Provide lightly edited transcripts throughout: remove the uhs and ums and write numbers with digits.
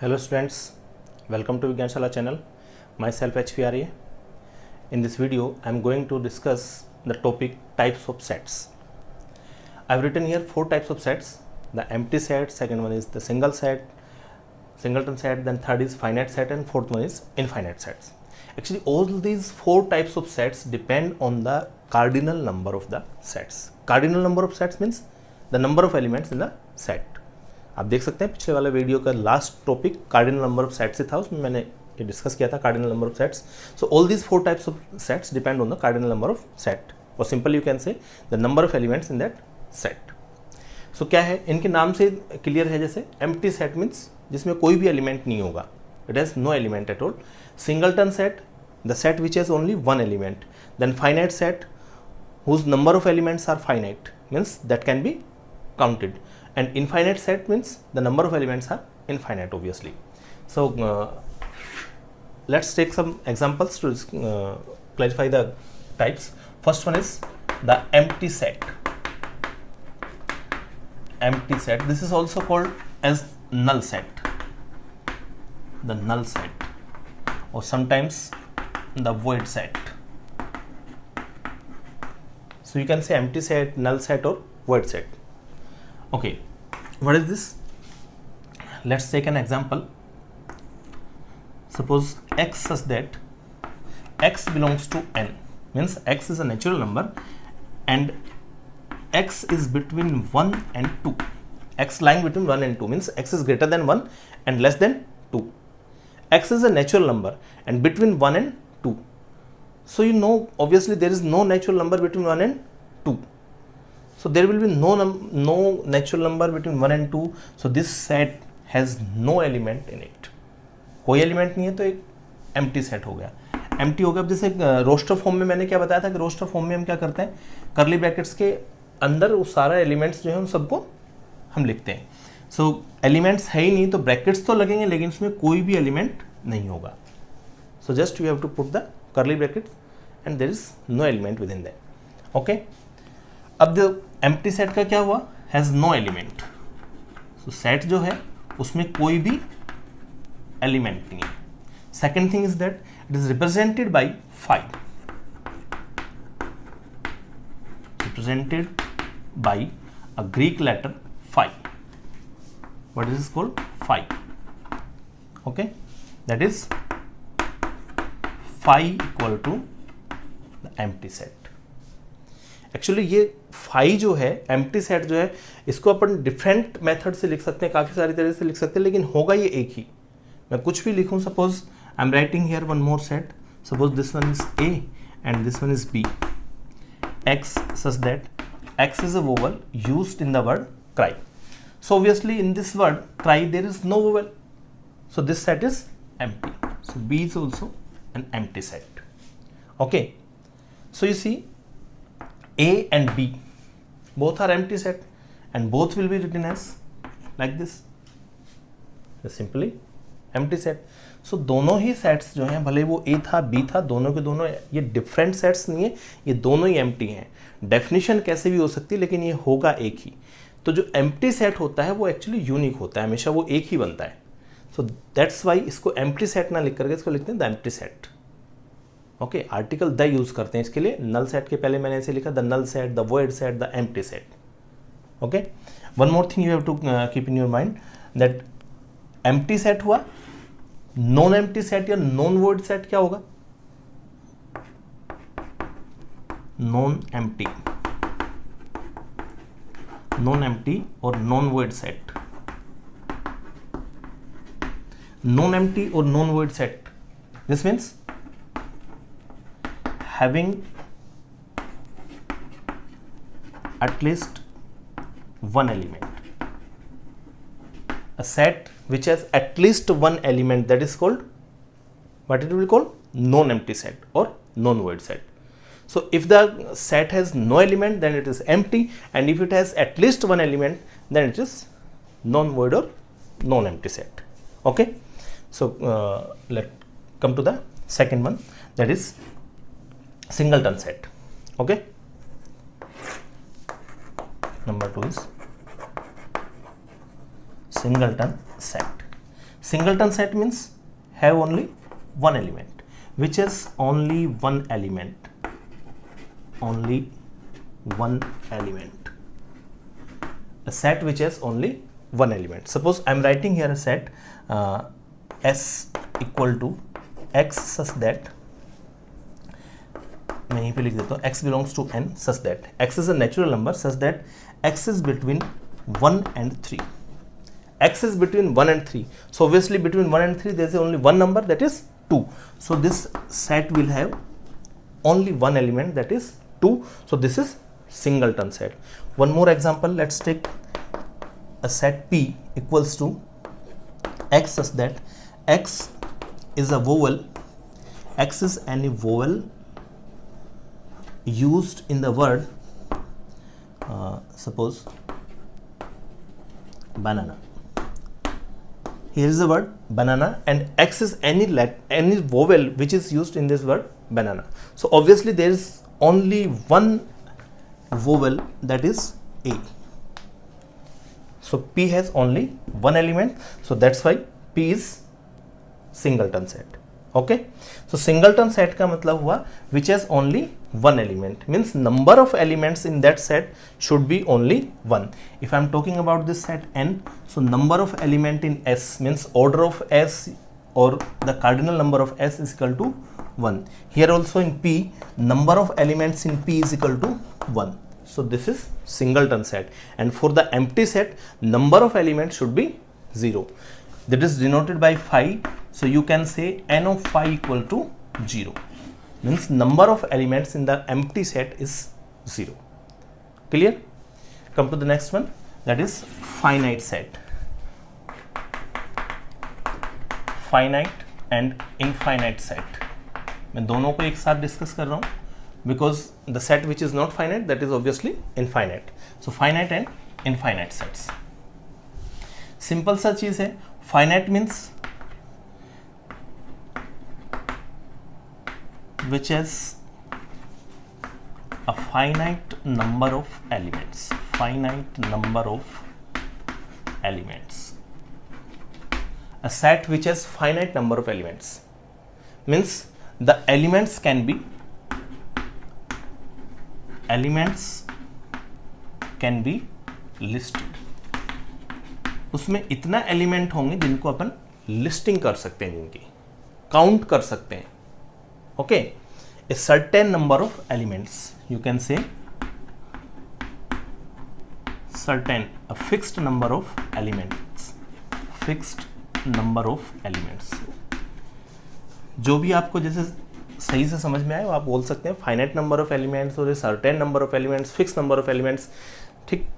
Hello students, welcome to Vigyanshala channel. Myself HVRA. In this video, I am going to discuss the topic types of sets. I have written here 4 types of sets. The empty set, second one is the single set, singleton set, then third is finite set, and fourth one is infinite sets. Actually, all these 4 types of sets depend on the cardinal number of the sets. Cardinal number of sets means the number of elements in the set. आप देख सकते हैं पिछले वाले video का last topic cardinal number of sets से था, उसमें मैंने ये डिस्कस किया था cardinal number of sets. So all these 4 types of sets depend on the cardinal number of set, और simple you can say the number of elements in that set. So क्या है, इनके नाम से क्लियर है. जैसे एम्प्टी सेट मीन्स जिसमें कोई भी एलिमेंट नहीं होगा, it has no element at all. Singleton set, the set which has only one element. Then finite set whose number of elements are finite means that can be counted, and infinite set means the number of elements are infinite obviously. So let's take some examples to clarify the types. First one is the empty set. Empty set, this is also called as null set, the null set, or sometimes the void set. So you can say empty set, null set, or void set. Okay, what is this? Let's take an example. Suppose x such that x belongs to n, means x is a natural number and x is between 1 and 2. X lying between 1 and 2 means x is greater than 1 and less than 2. X is a natural number and between 1 and 2. So you know obviously there is no natural number between 1 and 2. So there will be no natural number between 1 and 2. So this set has no element in it. कोई element नहीं है तो एक empty set हो गया. Empty हो गया. अब जैसे रोस्टर फॉर्म में मैंने क्या बताया था कि रोस्टर फॉर्म में हम क्या करते हैं, करली ब्रैकेट्स के अंदर वो सारा एलिमेंट्स जो है उन सबको हम लिखते हैं. सो एलिमेंट्स है ही नहीं तो ब्रैकेट्स तो लगेंगे लेकिन उसमें कोई भी एलिमेंट नहीं होगा. So just you have to put the curly brackets and there is no element within that. Okay, अब जो एम्प्टी सेट का क्या हुआ, has no element. So set जो है उसमें कोई भी एलिमेंट नहीं है. Second thing is that it is represented by 5, represented by a Greek letter 5. What is called 5. Okay, that is 5 equal to the empty set. Actually ये 5 जो है एम्प्टी सेट जो है इसको अपन डिफरेंट मेथड से लिख सकते हैं, काफ़ी सारी तरह से लिख सकते हैं, लेकिन होगा ये एक ही. मैं कुछ भी लिखूं, suppose I am writing here one more set. Suppose this one is A and this one is B. X such that X is a vowel used in the word cry. So obviously in this word cry there is no vowel, so this set is empty. So B is also an empty set. Okay, so you see A and B both are empty set and both will be written as like this, simply empty set. So दोनों ही sets जो हैं, भले वो A था B था, दोनों के दोनों ये डिफरेंट सेट्स नहीं है, ये दोनों ही एम्प्टी हैं. डेफिनेशन कैसे भी हो सकती है लेकिन ये होगा एक ही. तो जो एम्प्टी सेट होता है वो एक्चुअली यूनिक होता है, हमेशा वो एक ही बनता है. सो दैट्स वाई इसको एम्प्टी सेट ना लिख करके इसको लिखते हैं the empty set. Okay, article the use करते हैं इसके लिए. नल सेट के पहले मैंने ऐसे लिखा the null set, the void set, the empty set. Okay, one more thing you have to keep in your mind that empty set हुआ, नॉन एम्प्टी सेट या नॉन वॉइड सेट क्या होगा, non empty, non empty और non void set. Non empty और non void set, this means having at least one element. A set which has at least one element, that is called, what it will be called, non-empty set or non-void set. So if the set has no element then it is empty, and if it has at least one element then it is non-void or non-empty set. Okay, so let's come to the second one, that is singleton set. Okay, number 2 is singleton set. Singleton set means have only one element, which has only one element, only one element. A set which has only one element. Suppose I am writing here a set S equal to X such that, मैं यहीं पे लिख देता हूँ x belongs to n such that x is a natural number such that x is between 1 and 3. X is between 1 and 3. So obviously between 1 and 3 there is only one number, that is 2. So this set will have only one element, that is 2. So this is singleton set. One more example, let's take a set P equals to x such that x is a vowel, x is any vowel used in the word suppose banana. Here is the word banana and x is any vowel which is used in this word banana. So obviously there is only one vowel, that is A. So P has only one element, so that's why P is singleton set. Okay, so singleton set का मतलब हुआ which has only one element, means number of elements in that set should be only one. If I am talking about this set n, so number of element in S means order of S or the cardinal number of S is equal to 1. Here also in P, number of elements in P is equal to 1. So this is singleton set, and for the empty set number of elements should be 0. That is denoted by phi. So you can say n of phi equal to 0, means number of elements in the empty set is 0. Clear? Come to the next one, that is finite set. Finite and infinite set. मैं दोनों को एक साथ discuss कर रहा हूँ because the set which is not finite, that is obviously infinite. So finite and infinite sets. Simple सा चीज है. Finite means which has a finite number of elements. Finite number of elements. A set which has finite number of elements means the elements can be listed. उसमें इतना element होंगे जिनको अपन listing कर सकते हैं, जिनकी काउंट कर सकते हैं. Okay, a certain number of elements, you can से certain, a fixed number of elements. Fixed number of elements, जो भी आपको जैसे सही से समझ में आए वो आप बोल सकते हैं. फाइनाइट नंबर ऑफ एलिमेंट्स और certain number of elements, fix number of elements, ठीक,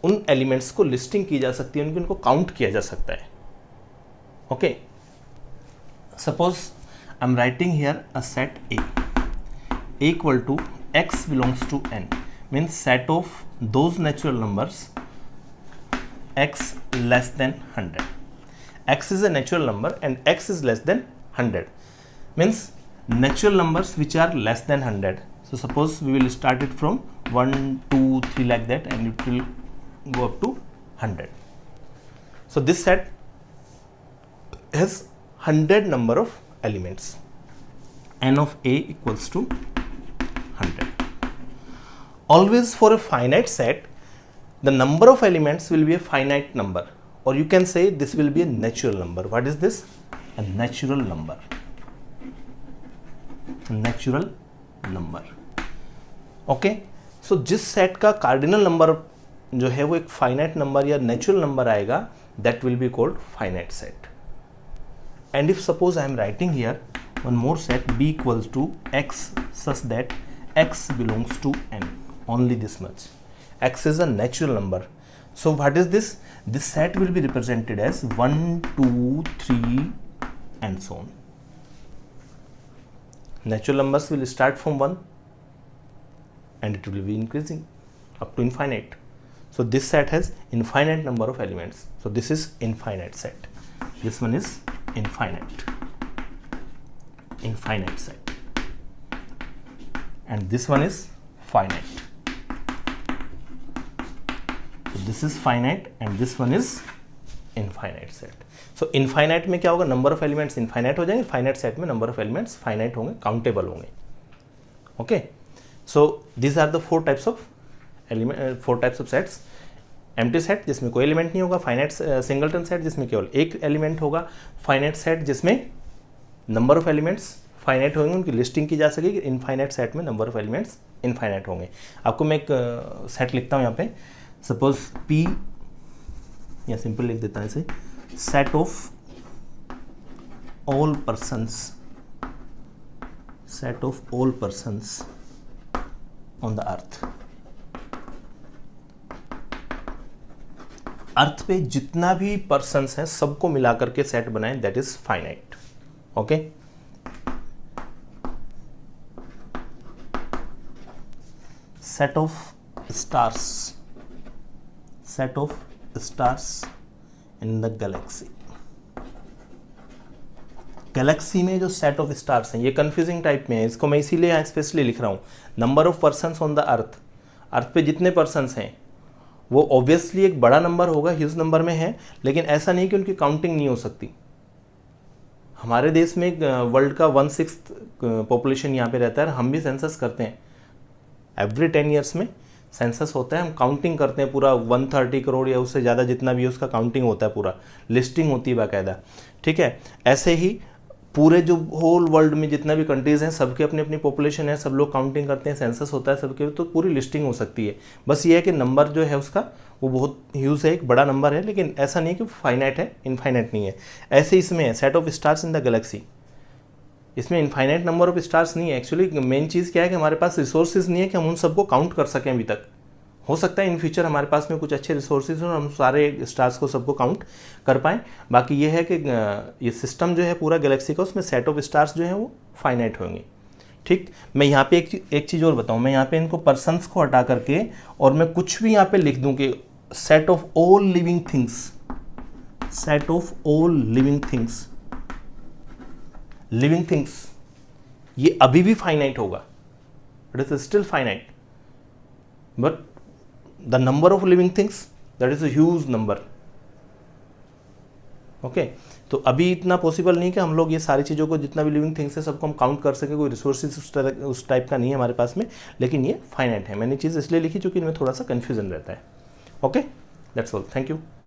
उन एलिमेंट्स को लिस्टिंग की जा सकती है, उनको काउंट किया जा सकता है. Okay, suppose I am writing here a set A equal to x belongs to n, means set of those natural numbers x less than 100. x is a natural number and x is less than 100, means natural numbers which are less than 100. So suppose we will start it from 1, 2, 3 like that, and it will go up to 100. So this set has 100 number of elements. N of A equals to 100. Always for a finite set, the number of elements will be a finite number, or you can say this will be a natural number. What is this? A natural number. Natural number. Okay, so जिस set का cardinal number जो है वो एक finite number या natural number आएगा, that will be called finite set. And if suppose I am writing here one more set b equals to x such that x belongs to n, only this much. x is a natural number. So what is this? This set will be represented as 1, 2, 3 and so on. Natural numbers will start from 1 and it will be increasing up to infinite. So this set has infinite number of elements. So this is infinite set. This one is infinite set. And this one is finite. So this is finite and this one is infinite set. So infinite में क्या होगा, number of elements infinite हो जाएंगे, finite set में number of elements finite होंगे, countable होंगे। Okay, so this are the 4 types of element, 4 types of sets. Empty set जिसमें कोई एलिमेंट नहीं होगा, फाइनाइट सिंगलटन सेट जिसमें केवल एक एलिमेंट होगा, फाइनाइट सेट जिसमें नंबर ऑफ एलिमेंट्स फाइनाइट होंगे, उनकी लिस्टिंग की जा सकेगी, इनफाइनाइट सेट में नंबर ऑफ एलिमेंट्स इनफाइनाइट होंगे। आपको मैं एक सेट लिखता हूँ यहाँ पे, सपोज P, या सिंपल लिख देता हूँ इसे, set of all persons, set of all persons on the earth. Earth पे जितना भी पर्सन्स हैं सबको मिलाकर के सेट बनाएं, that is finite. Okay, set of stars, set of stars in the Galaxy. Galaxy में जो सेट ऑफ स्टार्स हैं ये कंफ्यूजिंग टाइप में है, इसको मैं इसीलिए यहाँ स्पेशली लिख रहा हूँ। Number of persons on the earth, earth पे जितने पर्सन्स हैं वो ऑब्वियसली एक बड़ा नंबर होगा, ह्यूज नंबर में है, लेकिन ऐसा नहीं कि उनकी काउंटिंग नहीं हो सकती। हमारे देश में वर्ल्ड का 1/6 पॉपुलेशन यहाँ पे रहता है, हम भी सेंसस करते हैं, एवरी 10 ईयर्स में सेंसस होता है, हम काउंटिंग करते हैं पूरा 130 करोड़ या उससे ज़्यादा जितना भी है उसका काउंटिंग होता है, पूरा लिस्टिंग होती है बाकायदा। ठीक है, ऐसे ही पूरे जो होल वर्ल्ड में जितना भी कंट्रीज़ हैं सबके अपनी अपनी पॉपुलेशन है, सब लोग काउंटिंग करते हैं, सेंसस होता है सबके, तो पूरी लिस्टिंग हो सकती है। बस ये है कि नंबर जो है उसका वो बहुत ह्यूज है, एक बड़ा नंबर है, लेकिन ऐसा नहीं कि फाइनाइट है, इनफाइनाइट नहीं है। ऐसे इसमें है set of stars in the Galaxy, इसमें इनफाइनाइट नंबर ऑफ स्टार्स नहीं है। एक्चुअली मेन चीज़ क्या है कि हमारे पास रिसोर्सेज नहीं है कि हम उन सबको काउंट कर सकें अभी तक। हो सकता है इन फ्यूचर हमारे पास में कुछ अच्छे रिसोर्सेज हो और हम सारे स्टार्स को सबको काउंट कर पाएँ। बाकी ये है कि ये सिस्टम जो है पूरा गैलेक्सी का, उसमें सेट ऑफ स्टार्स जो है वो फाइनाइट होंगे। ठीक, मैं यहाँ पे एक चीज़ और बताऊँ, मैं यहाँ पे इनको पर्सन्स को हटा करके और मैं कुछ भी यहाँ पे लिख दूँ कि set of all living things, set of all living things, living things ये अभी भी फाइनाइट होगा, it is still finite, but the number of living things that is a huge number. Okay, तो अभी इतना पॉसिबल नहीं कि हम लोग ये सारी चीज़ों को, जितना भी लिविंग थिंग्स है सबको हम काउंट कर सके, कोई रिसोर्सेज उस टाइप का नहीं है हमारे पास में, लेकिन ये फाइनाइट है। मैंने चीज़ इसलिए लिखी क्योंकि इनमें थोड़ा सा कन्फ्यूजन रहता है। Okay, that's all, thank you.